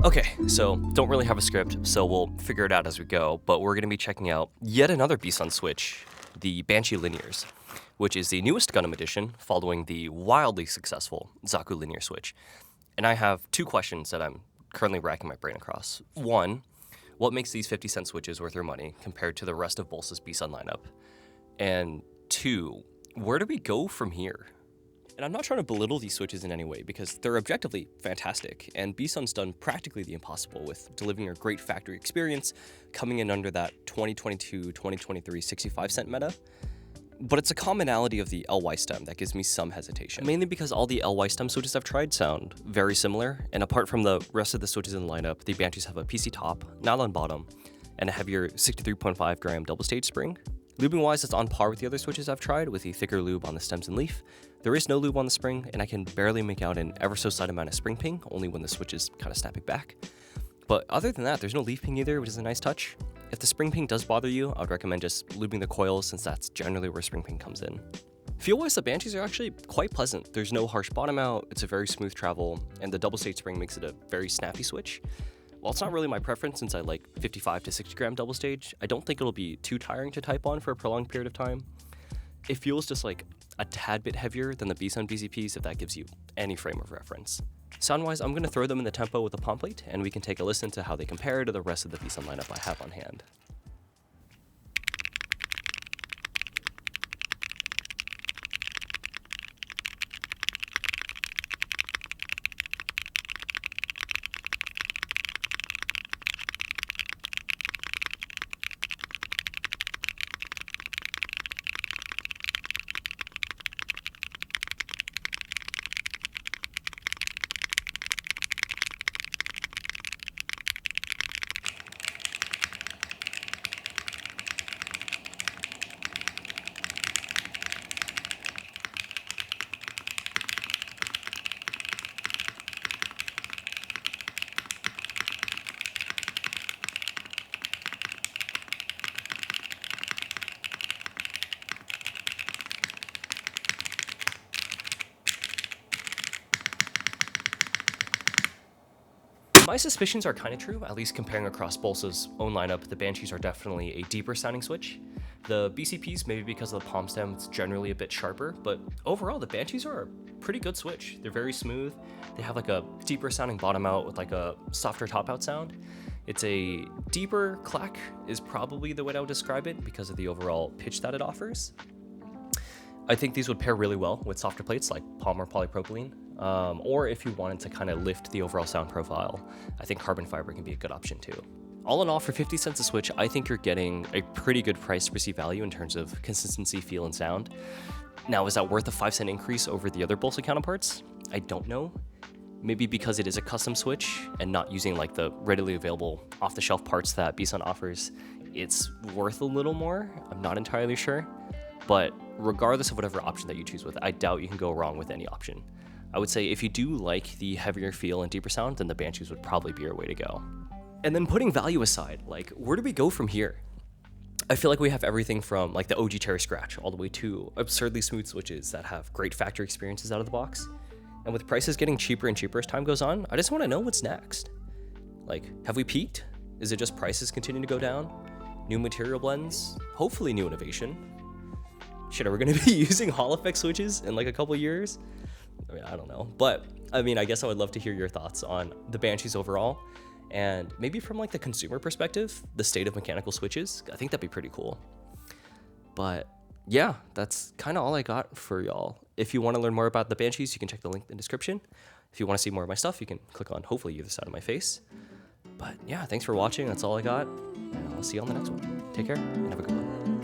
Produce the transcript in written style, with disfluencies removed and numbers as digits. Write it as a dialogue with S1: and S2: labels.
S1: Okay, so don't really have a script, so we'll figure it out as we go, but we're going to be checking out yet another Bison switch, the Banshee Linears, which is the newest Gundam edition following the wildly successful Zaku Linear switch. And I have two questions that I'm currently racking my brain across. One, what makes these 50-cent switches worth their money compared to the rest of Bolsa's Bison lineup? And two, where do we go from here? And I'm not trying to belittle these switches in any way because they're objectively fantastic, and Bison's done practically the impossible with delivering a great factory experience, coming in under that 2022-2023 65-cent meta. But it's a commonality of the LY stem that gives me some hesitation, mainly because all the LY stem switches I've tried sound very similar, and apart from the rest of the switches in the lineup, the Banshees have a PC top, nylon bottom, and a heavier 63.5 gram double stage spring. Lubing wise, it's on par with the other switches I've tried, with the thicker lube on the stems and leaf. There is no lube on the spring, and I can barely make out an ever so slight amount of spring ping, only when the switch is kind of snapping back. But other than that, there's no leaf ping either, which is a nice touch. If the spring ping does bother you, I would recommend just lubing the coils, since that's generally where spring ping comes in. Feel-wise, the Banshees are actually quite pleasant. There's no harsh bottom out, it's a very smooth travel, and the double stage spring makes it a very snappy switch. While it's not really my preference since I like 55 to 60 gram double stage, I don't think it'll be too tiring to type on for a prolonged period of time. It feels just like a tad bit heavier than the Bison BZPs, if that gives you any frame of reference. Sound-wise, I'm going to throw them in the tempo with a palm plate, and we can take a listen to how they compare to the rest of the Bison lineup I have on hand. My suspicions are kind of true, at least comparing across Bolsa's own lineup. The Banshees are definitely a deeper sounding switch. The BCPs, maybe because of the palm stem, it's generally a bit sharper, but overall the Banshees are a pretty good switch. They're very smooth. They have like a deeper sounding bottom out with like a softer top out sound. It's a deeper clack is probably the way I would describe it because of the overall pitch that it offers. I think these would pair really well with softer plates like polymer polypropylene. Or if you wanted to kind of lift the overall sound profile, I think carbon fiber can be a good option too. All in all, for 50 cents a switch, I think you're getting a pretty good price perceived value in terms of consistency, feel, and sound. Now, is that worth a 5-cent increase over the other Bolsa counterparts? I don't know. Maybe because it is a custom switch and not using like the readily available off-the-shelf parts that Bison offers, it's worth a little more. I'm not entirely sure. But regardless of whatever option that you choose with, I doubt you can go wrong with any option. I would say if you do like the heavier feel and deeper sound, then the Banshees would probably be your way to go. And then putting value aside, like, where do we go from here? I feel like we have everything from like the OG Cherry Scratch all the way to absurdly smooth switches that have great factory experiences out of the box. And with prices getting cheaper and cheaper as time goes on, I just want to know what's next. Like, have we peaked? Is it just prices continue to go down? New material blends? Hopefully new innovation. Shit, are we going to be using Hall effect switches in like a couple years? I mean, I don't know, but I mean, I guess I would love to hear your thoughts on the Banshees overall, and maybe from like the consumer perspective, the state of mechanical switches. I think that'd be pretty cool. But yeah, that's kind of all I got for y'all. If you want to learn more about the Banshees, you can check the link in the description. If you want to see more of my stuff, you can click on hopefully either side of my face. But yeah, thanks for watching. That's all I got, and I'll see you on the next one. Take care and have a good one.